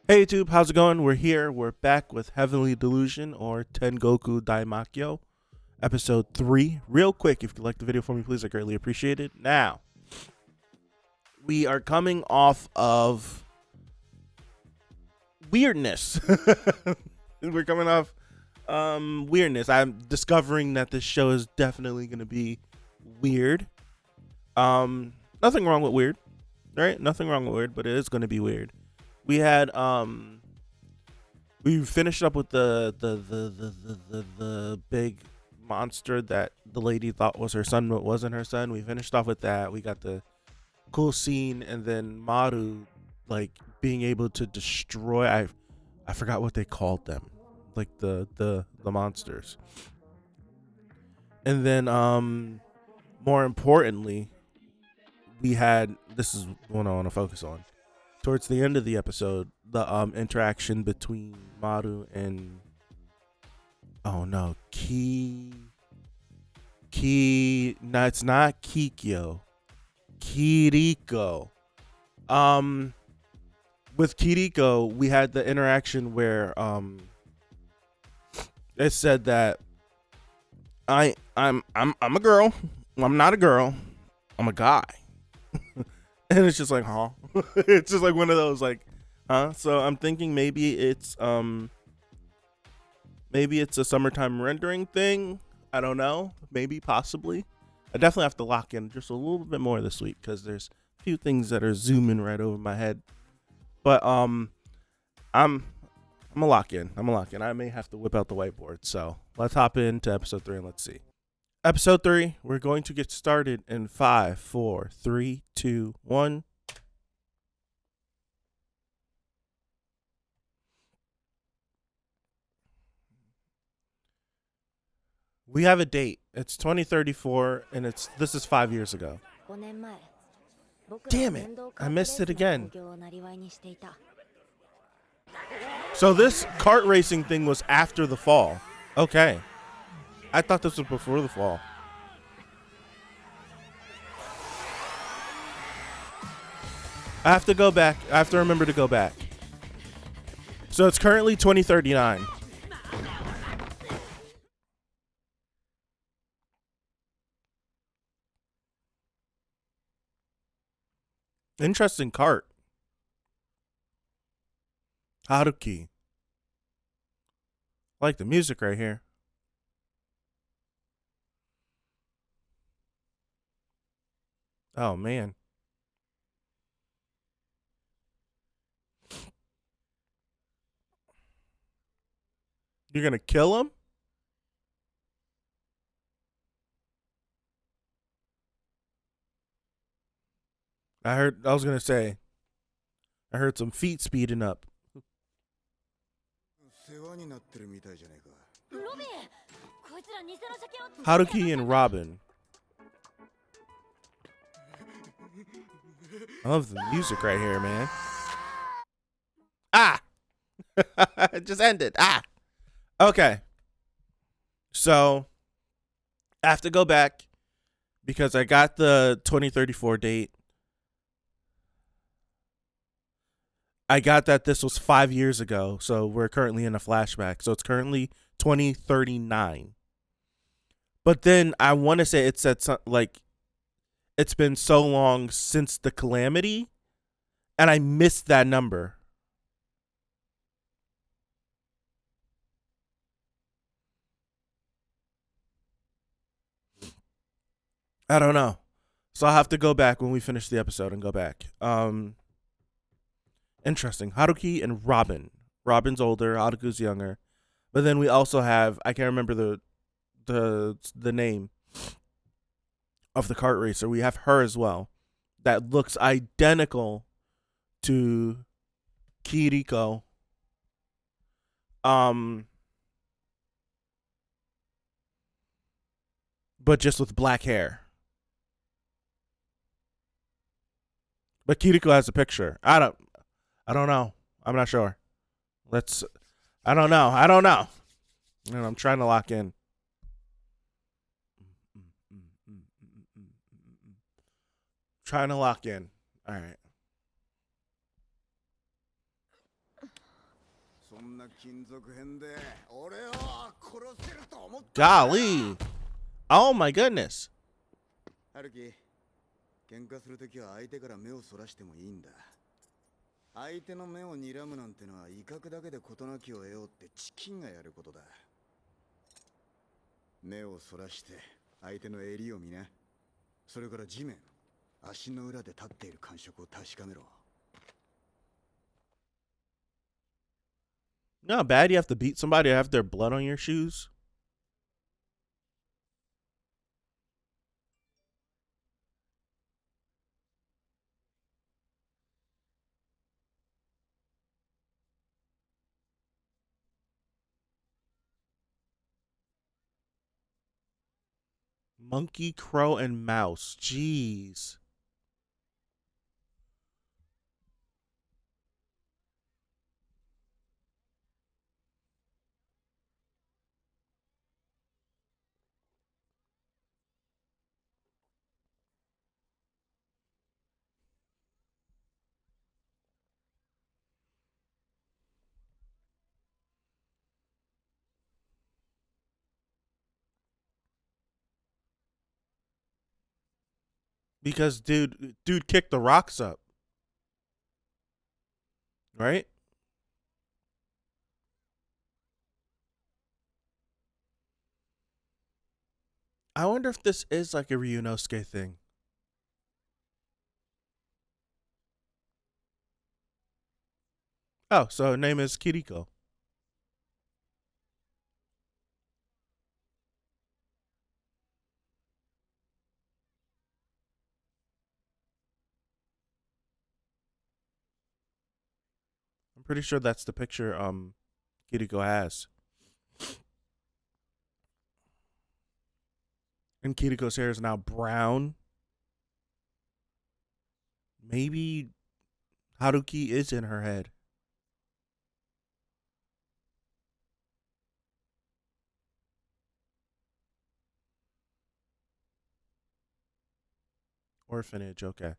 Hey YouTube, how's it going? We're here. We're back with Heavenly Delusion or tengokudaimakyou, episode 3. Real quick, if you like the video for me, please, I greatly appreciate it. Now, we are coming off of weirdness. We're coming off weirdness. I'm discovering that this show is definitely going to be weird. Nothing wrong with weird, right? Nothing wrong with weird, but it is going to be weird. We had we finished up with the big monster that the lady thought was her son but wasn't her son. We finished off with that. We got the cool scene, and then Maru like being able to destroy, I forgot what they called them, like the monsters. And then more importantly, we had, this is what I want to focus on. Towards the end of the episode, the interaction between Maru and no, no, it's not Kikyo, Kiriko. With Kiriko, we had the interaction where it said that I'm a girl. I'm not a girl. I'm a guy. And it's just like, huh? It's just like one of those like, huh? So I'm thinking maybe it's a summertime rendering thing. I don't know. Maybe, possibly. I definitely have to lock in just a little bit more this week because there's a few things that are zooming right over my head. But I'm gonna lock in. I may have to whip out the whiteboard. So let's hop into episode 3 and let's see. Episode 3, we're going to get started in 5, 4, 3, 2, 1. We have a date. It's 2034, and this is 5 years ago. Damn it, I missed it again. So this kart racing thing was after the fall. Okay. I thought this was before the fall. I have to go back. I have to remember to go back. So it's currently 2039. Interesting cart. Haruki. I like the music right here. Oh, man. You're going to kill him? I heard some feet speeding up. Haruki and Robin. I love the music right here, man. Ah! It just ended. Ah! Okay. So, I have to go back because I got the 2034 date. I got that this was 5 years ago, so we're currently in a flashback. So it's currently 2039. But then I want to say it said something like it's been so long since the calamity, and I missed that number. I don't know. So I'll have to go back when we finish the episode and go back. Interesting. Haruki and Robin. Robin's older, Haruku's younger. But then we also have, I can't remember the name of the kart racer. We have her as well. That looks identical to Kiriko. But just with black hair. But Kiriko has a picture. I don't know. I'm not sure. I don't know. And I'm trying to lock in. Trying to lock in. All right. Golly. Oh my goodness. 喧嘩するときは相手から目をそらしてもいいんだ。相手の目を睨むなんてのは威嚇だけで事なきを得ようってチキンがやることだ。目をそらして相手の襟を見な。それから地面、足の裏で立っている感触を確かめろ。You know how bad you have to beat somebody to have their blood on your shoes? Monkey, crow, and mouse. Jeez. Because dude kicked the rocks up. Right? I wonder if this is like a Ryunosuke thing. Oh, so her name is Kiriko. I'm pretty sure that's the picture Kiriko has. And Kiriko's hair is now brown. Maybe Haruki is in her head. Orphanage, okay.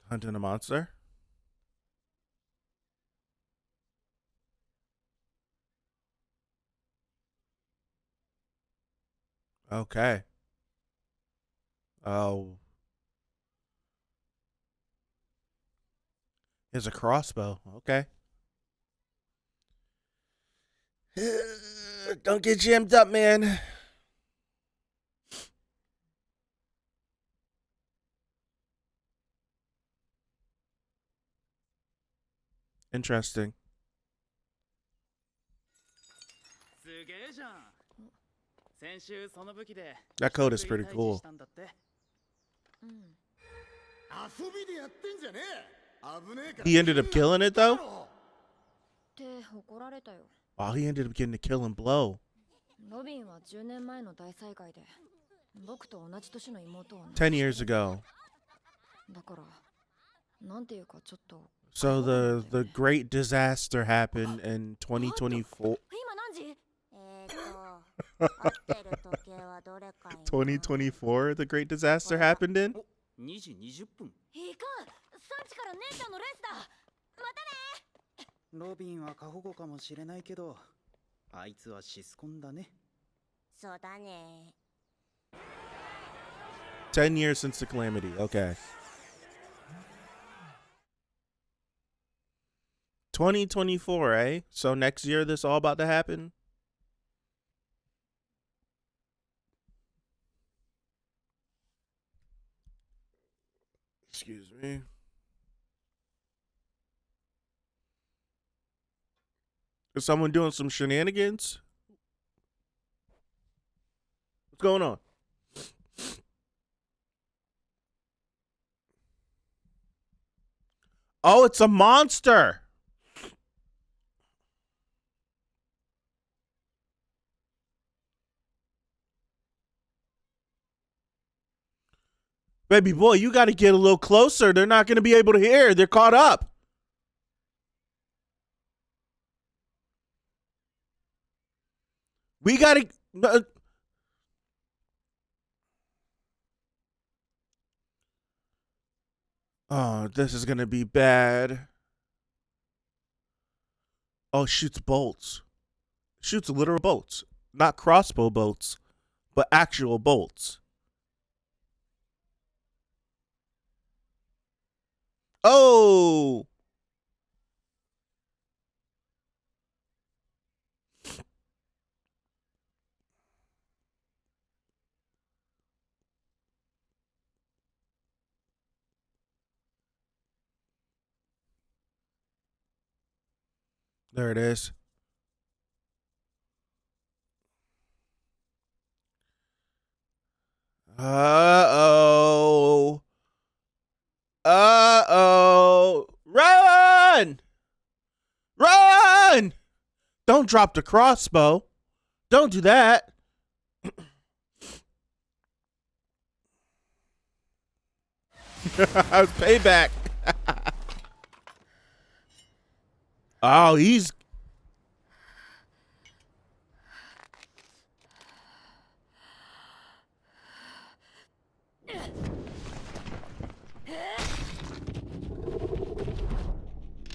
Hunting a monster? Okay. Oh. It's a crossbow. Okay. Don't get jammed up, man. Interesting. That code is pretty cool. He ended up killing it though? Oh, he ended up getting a killing blow. 10 years ago. So the great disaster happened in 2024. 2024 the great disaster happened in? 2時20分。いかん、3時から姉ちゃんのレースだ。またね。ロビンは過保護かもしれないけど、あいつはシスコンだね。そうだね。10 years since the calamity. Okay. 2024, eh? So next year this all about to happen? Excuse me. Is someone doing some shenanigans? What's going on? Oh, it's a monster. Baby boy, you got to get a little closer. They're not going to be able to hear. They're caught up. We gotta. Oh, this is gonna be bad. Oh, shoots bolts. Shoots literal bolts. Not crossbow bolts, but actual bolts. Oh! There it is. Uh-oh. Uh-oh. Run! Run! Don't drop the crossbow. Don't do that. Payback. Oh, he's...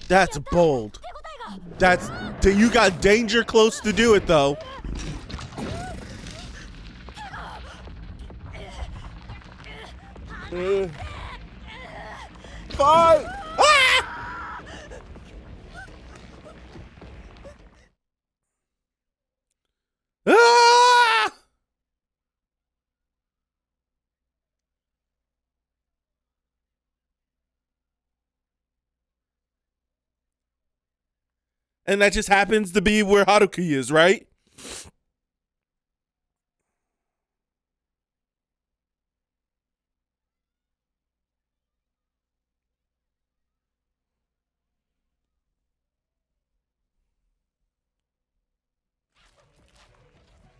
That's bold. That's... You got danger close to do it, though. Fight! Ah! Ah! And that just happens to be where Haruki is, right?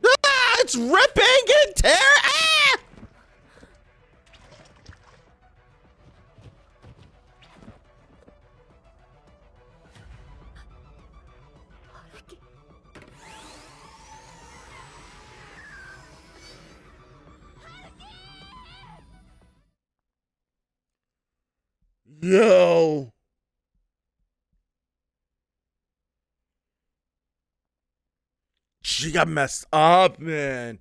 Ah! It's ripping and tearing! Ah! Yo. She got messed up, man.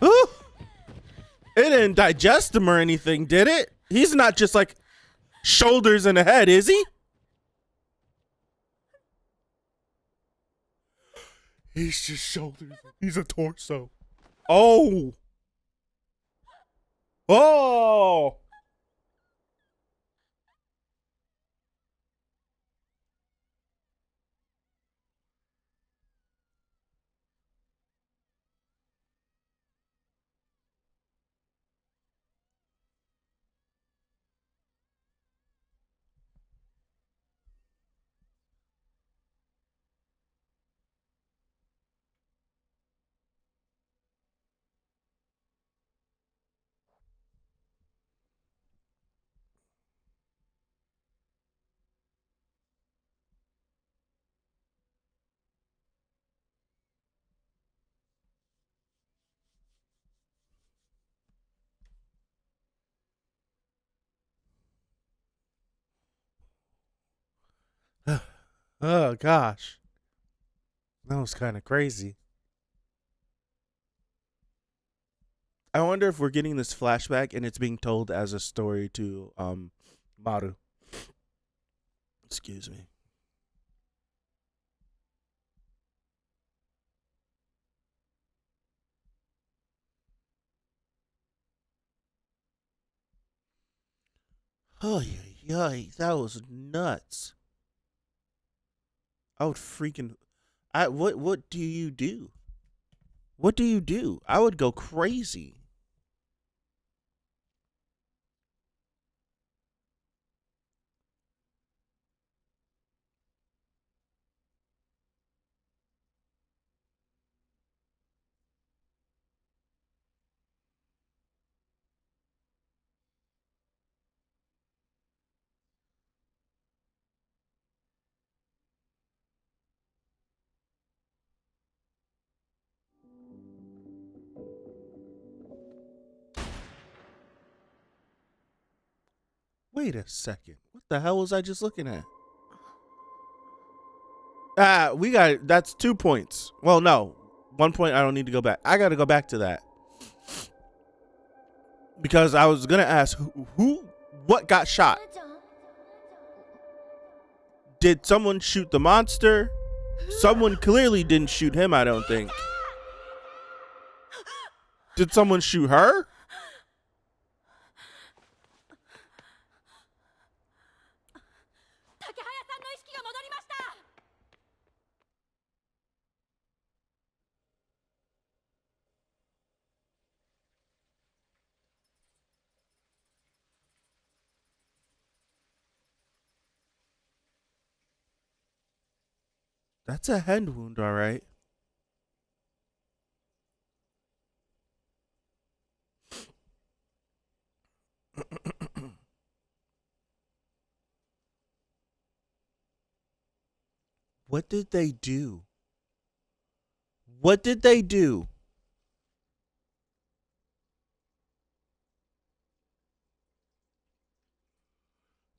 Ooh. It didn't digest him or anything, did it? He's not just like shoulders and a head, is he? He's just shoulders. He's a torso. Oh. Oh. Oh gosh. That was kind of crazy. I wonder if we're getting this flashback and it's being told as a story to Maru. Excuse me. Oh yeah, that was nuts. I would freaking what do you do? What do you do? I would go crazy. Wait a second. What the hell was I just looking at? That's 2 points. Well, no. 1 point, I don't need to go back. I got to go back to that. Because I was going to ask what got shot? 姉ちゃん Did someone shoot the monster? Someone clearly didn't shoot him, I don't think. Did someone shoot her? 竹早さんの意識が戻りました That's a head wound, all right. What did they do? What did they do?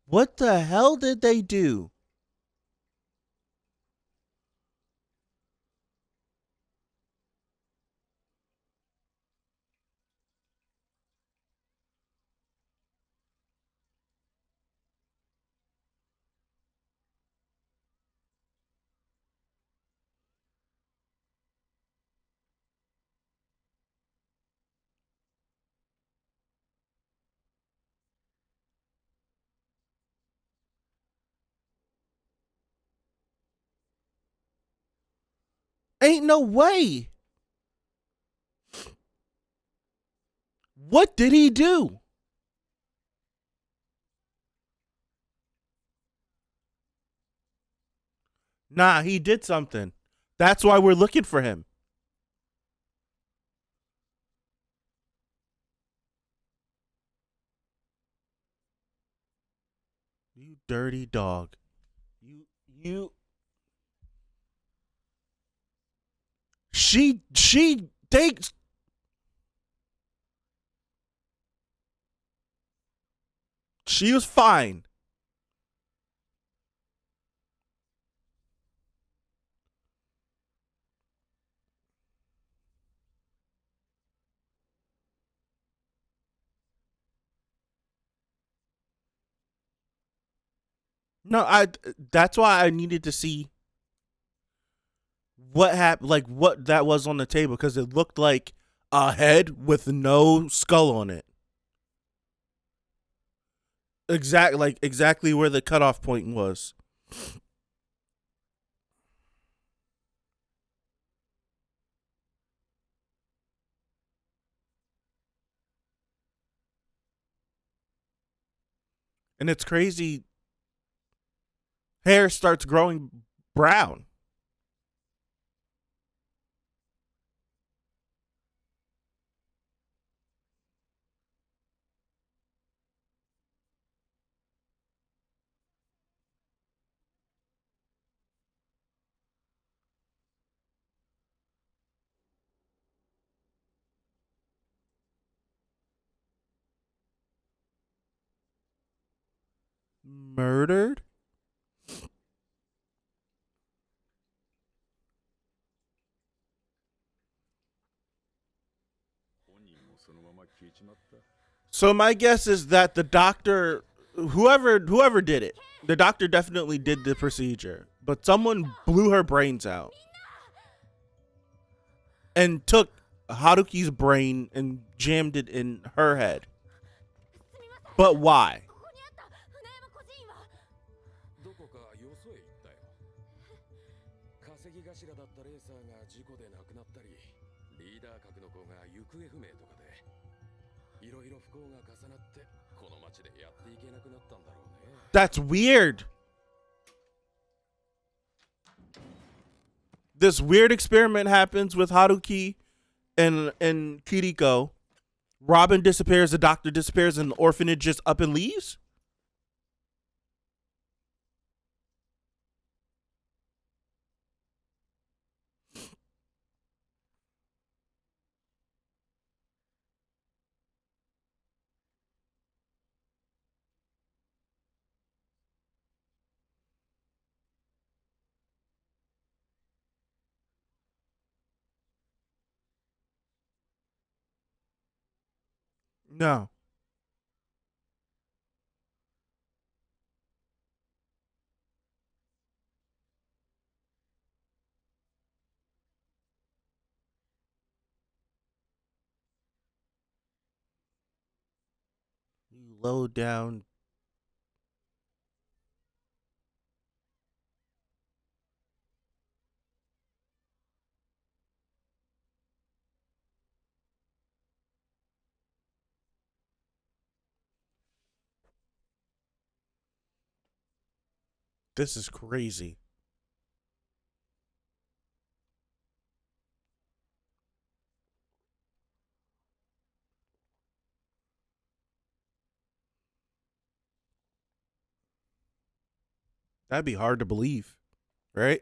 What the hell did they do? Ain't no way. What did he do? Nah, he did something. That's why we're looking for him. You dirty dog. You. She takes. She was fine. No, that's why I needed to see what happened, like what that was on the table, because it looked like a head with no skull on it. Exactly where the cutoff point was. And it's crazy. Hair starts growing brown. Murdered? So my guess is that the doctor, whoever did it, the doctor definitely did the procedure, but someone blew her brains out and took Haruki's brain and jammed it in her head. But why? ここにあった船山孤児院はどこかよそへ行ったよ。稼ぎ頭だったレーサーが事故で亡くなったり、リーダー格の子が行方不明とかで、いろいろ不幸が重なってこの町でやっていけなくなったんだろうね。That's weird. This weird experiment happens with Haruki and Kiriko. Robin disappears, the doctor disappears, and the orphanage just up and leaves? No. You low down. This is crazy. That'd be hard to believe, right?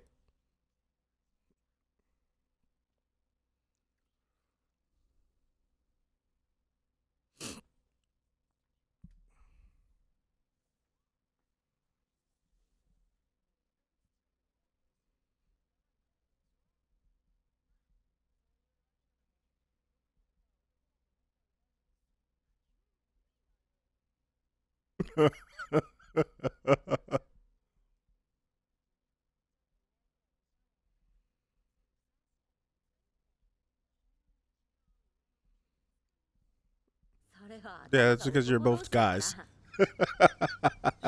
Yeah, that's because you're both guys.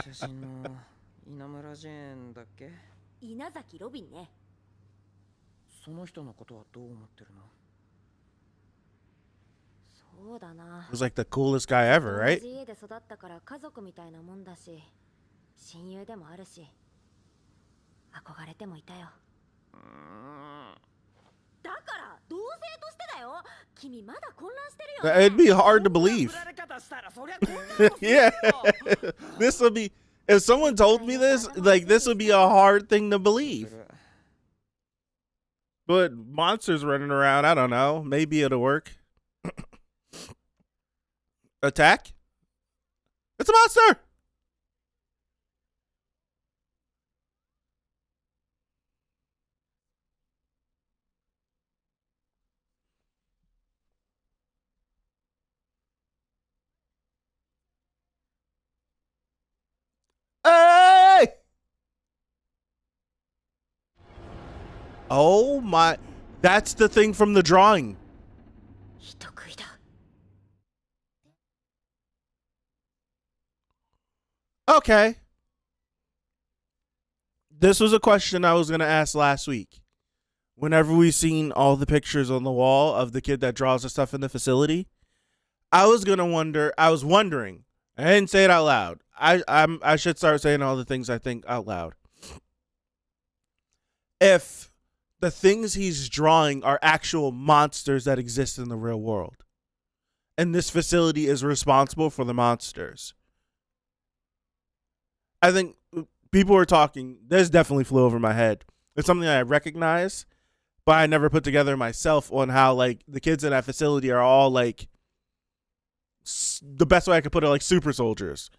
写真の稲村ジェーンだっけ？稲崎ロビンね。その人のことはどう思ってるの？そうだな。 Was like the coolest guy ever, 同 right? じ家で育ったから家族みたいなもんだし、親友でもあるし、憧れてもいたよ。だから同性としてだよ。君まだ混乱してるよね。 It'd be hard to believe. Yeah. This would be, if someone told me this, like, this would be a hard thing to believe. But monsters running around, I don't know. Maybe it'll work. Attack? It's a monster! Hey! Oh my, that's the thing from the drawing. 人食いだ。 Okay. This was a question I was going to ask last week. Whenever we seen all the pictures on the wall of the kid that draws the stuff in the facility, I was wondering. I didn't say it out loud. I should start saying all the things I think out loud. If the things he's drawing are actual monsters that exist in the real world, and this facility is responsible for the monsters. I think people were talking, this definitely flew over my head. It's something that I recognize, but I never put together myself on how, like, the kids in that facility are all, like, the best way I could put it, like, super soldiers.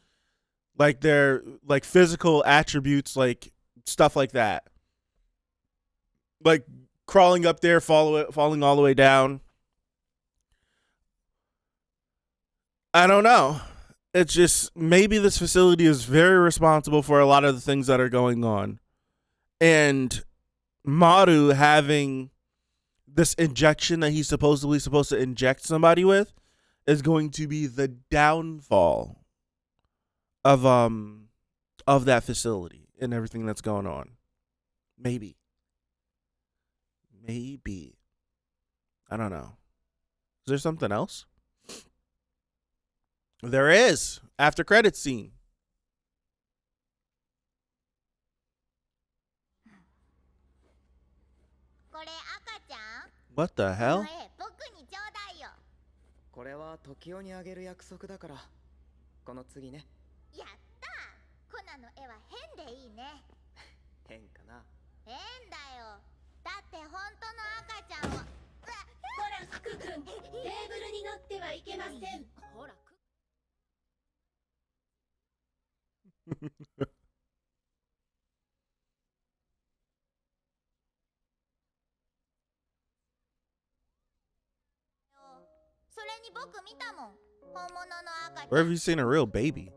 Like, their, like, physical attributes, like, stuff like that. Like, crawling up there, falling all the way down. I don't know. It's just, maybe this facility is very responsible for a lot of the things that are going on. And Maru having this injection that he's supposedly supposed to inject somebody with is going to be the downfall of that facility and everything that's going on. Maybe. I don't know. Is there something else? There is. After credits scene. What the hell? これは時代にあげる約束だから。この次ね。やったー。コナの絵は変でいいね。変かな。変だよ。だって本当の赤ちゃんは。ほら、福君、テーブルに乗ってはいけません。ほら、それに僕見たもん。本物の赤ちゃん Where have you seen a real baby?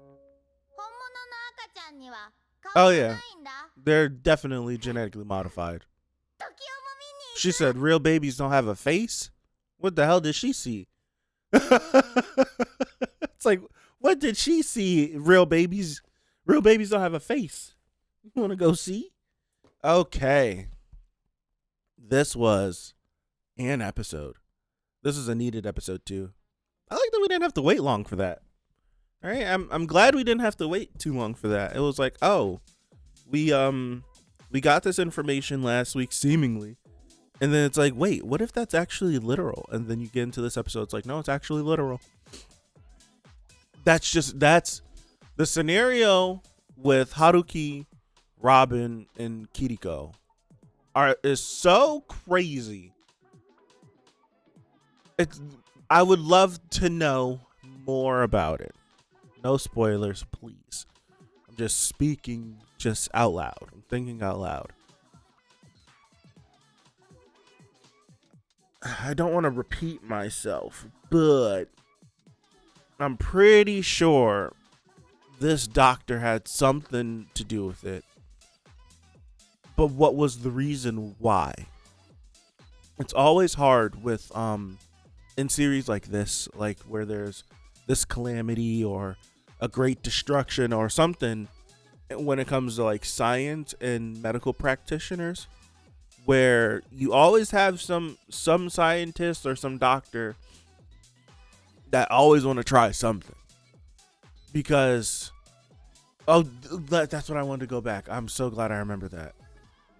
本物の赤ちゃんには Oh 顔がない yeah, んだ they're definitely genetically modified. 時をも見に She said real babies don't have a face? What the hell did she see? It's like, what did she see? Real babies don't have a face. You want to go see? Okay. This was an episode. This is a needed episode too. I like that we didn't have to wait long for that. All right, I'm glad we didn't have to wait too long for that. It was like, oh, we got this information last week seemingly. And then it's like, wait, what if that's actually literal? And then you get into this episode, it's like, no, it's actually literal. That's the scenario with Haruki, Robin, and Kiriko is so crazy. I would love to know more about it. No spoilers, please. I'm just speaking just out loud. I'm thinking out loud. I don't want to repeat myself, but I'm pretty sure this doctor had something to do with it. But what was the reason why? It's always hard with in series like this, like where there's this calamity or a great destruction or something, when it comes to like science and medical practitioners, where you always have some scientist or some doctor that always want to try something. Because that's what I wanted to go back. I'm so glad I remember that.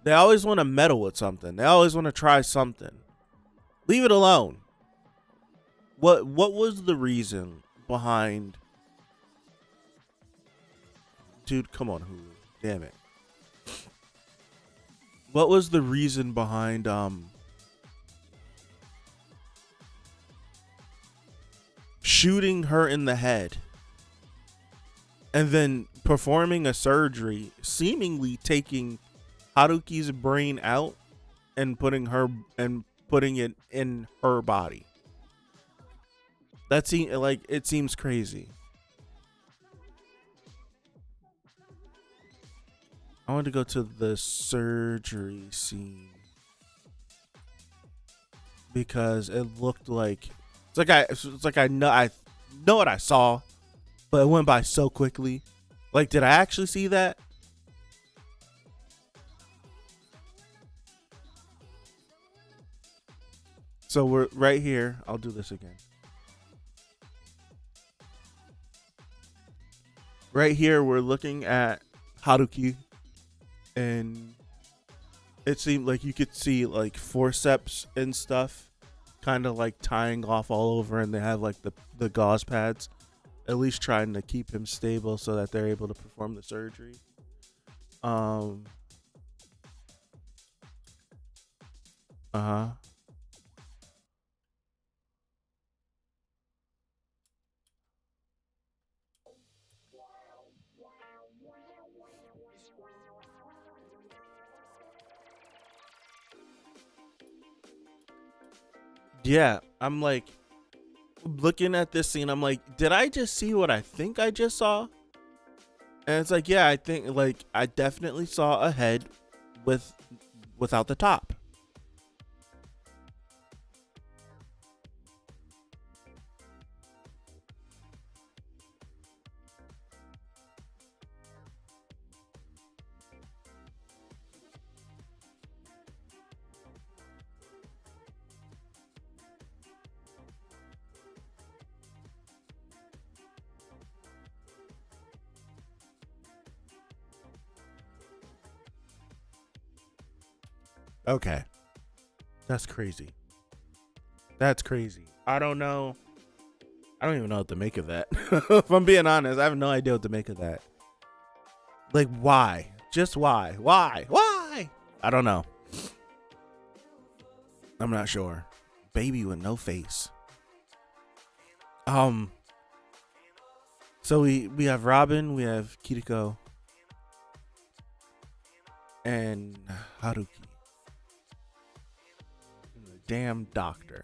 They always want to meddle with something. They always want to try something. Leave it alone. What was the reason behind? Dude, come on, Hulu. Damn it. What was the reason behind shooting her in the head and then performing a surgery, seemingly taking Haruki's brain out and putting it in her body? It seems crazy. I want to go to the surgery scene because it looked like it's like I know what I saw, but it went by so quickly. Like, did I actually see that? So we're right here. I'll do this again. Right here, we're looking at Haruki, and it seemed like you could see like forceps and stuff kind of like tying off all over, and they have like the gauze pads, at least trying to keep him stable so that they're able to perform the surgery. Yeah, I'm like looking at this scene. I'm like, did I just see what I think I just saw? And it's like, yeah, I think like I definitely saw a head without the top. Okay. That's crazy. That's crazy. I don't know. I don't even know what to make of that. If I'm being honest, I have no idea what to make of that. Like, why? Just why? Why? I don't know. I'm not sure. Baby with no face. So we have Robin, we have Kiriko, and Haruki. Damn doctor.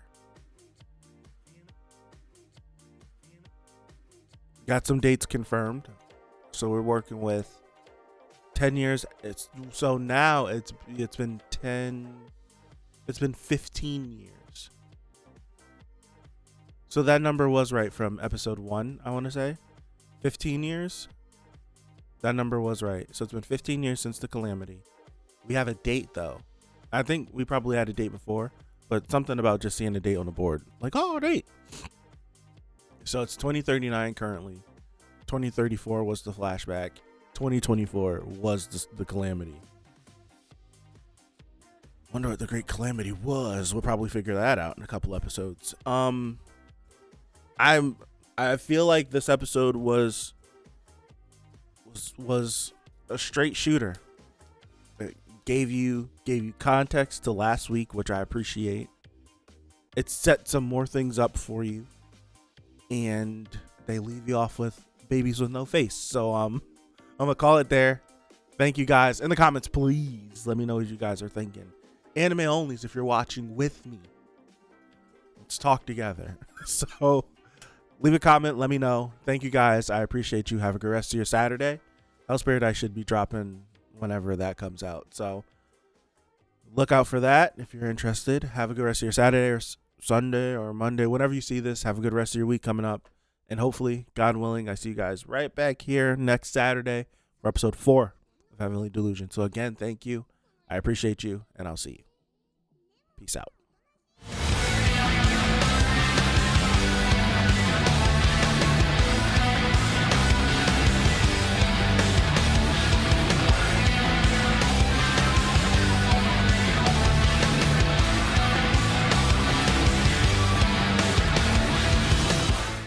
Got some dates confirmed. So we're working with 10 years. Now it's been 15 years. So that number was right from episode 1, I want to say. 15 years. That number was right. So it's been 15 years since the calamity. We have a date though. I think we probably had a date before, but something about just seeing a date on the board. Like, oh, date. So it's 2039 currently. 2034 was the flashback. 2024 was the calamity. Wonder what the great calamity was. We'll probably figure that out in a couple episodes. I feel like this episode was a straight shooter. It gave you context to last week, which I appreciate. It set some more things up for you, and they leave you off with babies with no face. So I'm gonna call it there. Thank you guys. In the comments, please let me know what you guys are thinking. Anime onlys if you're watching with me. Let's talk together. So leave a comment, let me know. Thank you guys. I appreciate you. Have a good rest of your Saturday. Hell's Paradise should be dropping whenever that comes out. So look out for that if you're interested. Have a good rest of your Saturday or Sunday or Monday. Whenever you see this, have a good rest of your week coming up. And hopefully, God willing, I see you guys right back here next Saturday for episode 4 of Heavenly Delusion. So again, thank you. I appreciate you, and I'll see you. Peace out.